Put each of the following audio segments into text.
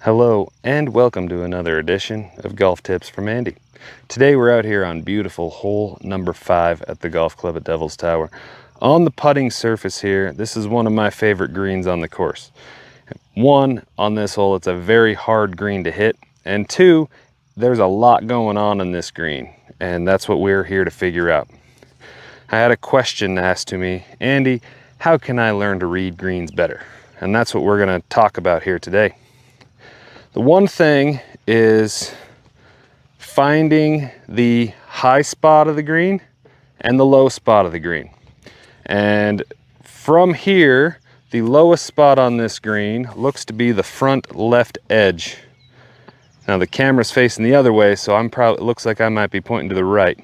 Hello and welcome to another edition of Golf Tips from Andy. Today we're out here on beautiful hole number 5 at the golf club at Devil's Tower. On the putting surface here, this is one of my favorite greens on the course. One, on this hole, it's a very hard green to hit, and two, there's a lot going on this green, and that's what we're here to figure out. I had a question asked to me, Andy, how can I learn to read greens better? And that's what we're going to talk about here today. The one thing is finding the high spot of the green and the low spot of the green. And from here, the lowest spot on this green looks to be the front left edge. Now the camera's facing the other way, so it looks like I might be pointing to the right.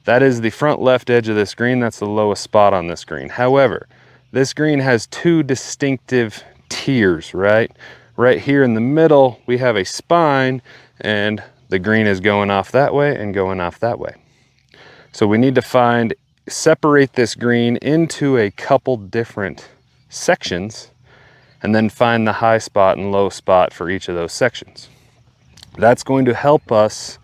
That is the front left edge of this green. That's the lowest spot on this green. However, this green has two distinctive tiers, right? Right here in the middle, we have a spine, and the green is going off that way and going off that way. So we need to separate this green into a couple different sections, and then find the high spot and low spot for each of those sections. That's going to help us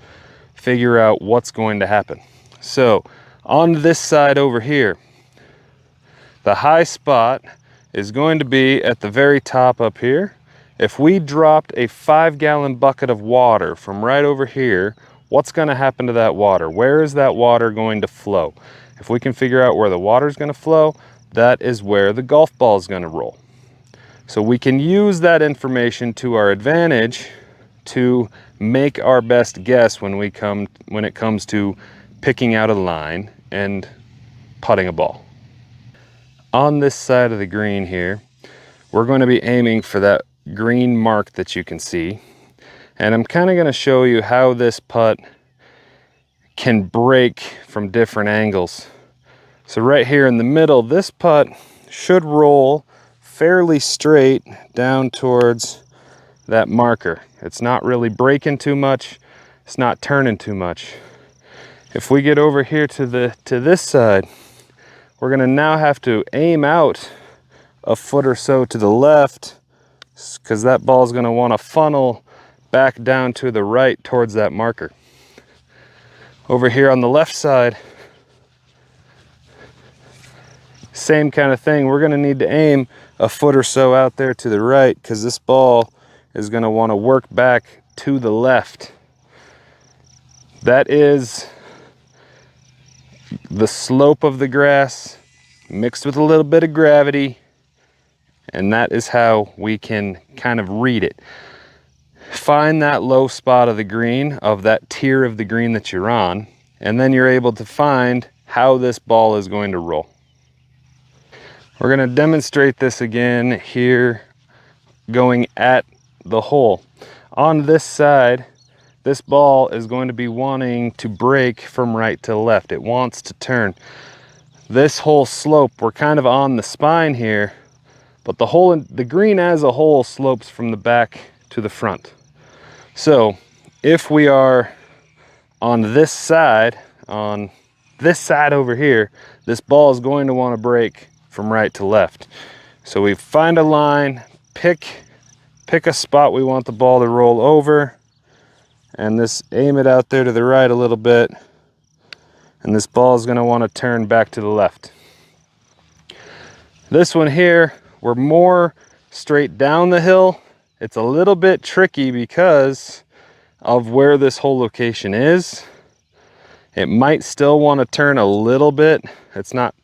figure out what's going to happen. So on this side over here, the high spot is going to be at the very top up here. If we dropped a 5-gallon bucket of water from right over here, what's going to happen to that water? Where is that water going to flow? If we can figure out where the water is going to flow, that is where the golf ball is going to roll. So we can use that information to our advantage to make our best guess when it comes to picking out a line and putting a ball. On this side of the green here, we're going to be aiming for that green mark that you can see, and I'm kind of going to show you how this putt can break from different angles. So right here in the middle, this putt should roll fairly straight down towards that marker. It's not really breaking too much, it's not turning too much. If we get over here to this side, we're going to now have to aim out a foot or so to the left, because that ball is going to want to funnel back down to the right towards that marker. Over here on the left side, same kind of thing. We're going to need to aim a foot or so out there to the right, because this ball is going to want to work back to the left. That is the slope of the grass mixed with a little bit of gravity, and that is how we can kind of read it. Find that low spot of the green, of that tier of the green that you're on, and then you're able to find how this ball is going to roll. We're going to demonstrate this again here, going at the hole. On this side, this ball is going to be wanting to break from right to left. It wants to turn. This whole slope, we're kind of on the spine here, but the green as a whole slopes from the back to the front. So if we are on this side over here, this ball is going to want to break from right to left. So we find a line, pick a spot we want the ball to roll over, and aim it out there to the right a little bit, and this ball is going to want to turn back to the left. This one here, we're more straight down the hill. It's a little bit tricky because of where this whole location is. It might still want to turn a little bit. It's not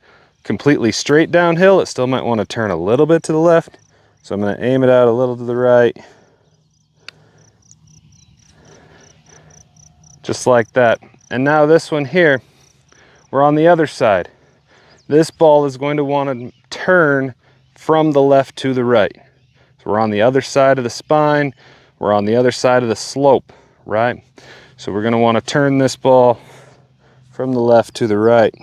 completely straight downhill. It still might want to turn a little bit to the left. So I'm going to aim it out a little to the right. Just like that. And now this one here, we're on the other side. This ball is going to want to turn from the left to the right. So we're on the other side of the spine, we're on the other side of the slope, right? So we're going to want to turn this ball from the left to the right.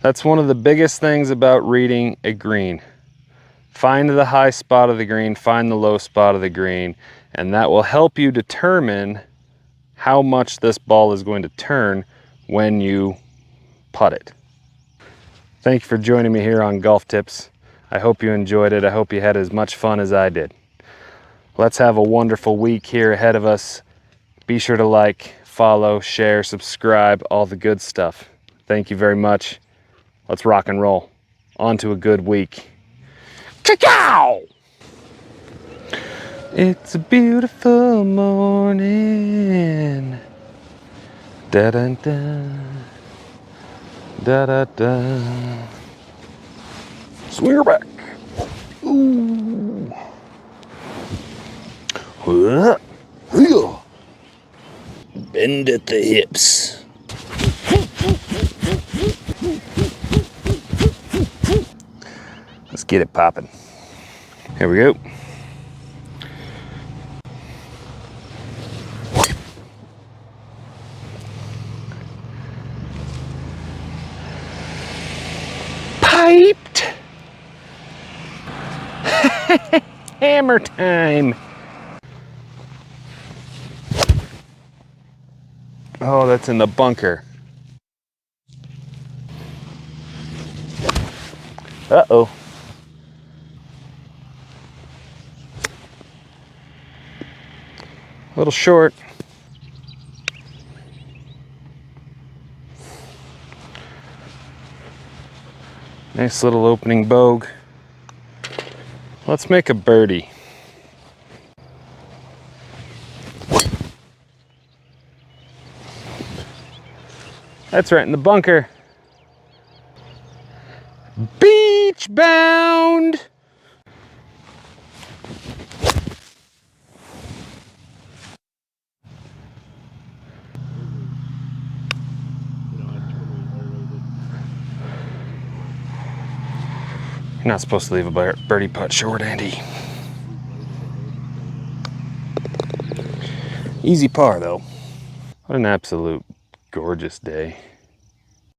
That's one of the biggest things about reading a green. Find the high spot of the green, find the low spot of the green, and that will help you determine how much this ball is going to turn when you putt it. Thank you for joining me here on Golf Tips. I hope you enjoyed it. I hope you had as much fun as I did. Let's have a wonderful week here ahead of us. Be sure to like, follow, share, subscribe, all the good stuff. Thank you very much. Let's rock and roll. On to a good week. Ciao! It's a beautiful morning. Da da da. Da da da. Swing her back. Ooh. Bend at the hips. Let's get it popping. Here we go. Piped. Hammer time. Oh, that's in the bunker. Uh-oh. A little short. Nice little opening bogue. Let's make a birdie. That's right in the bunker. Beach bound. You're not supposed to leave a birdie putt short, Andy. Easy par though. What an absolute gorgeous day.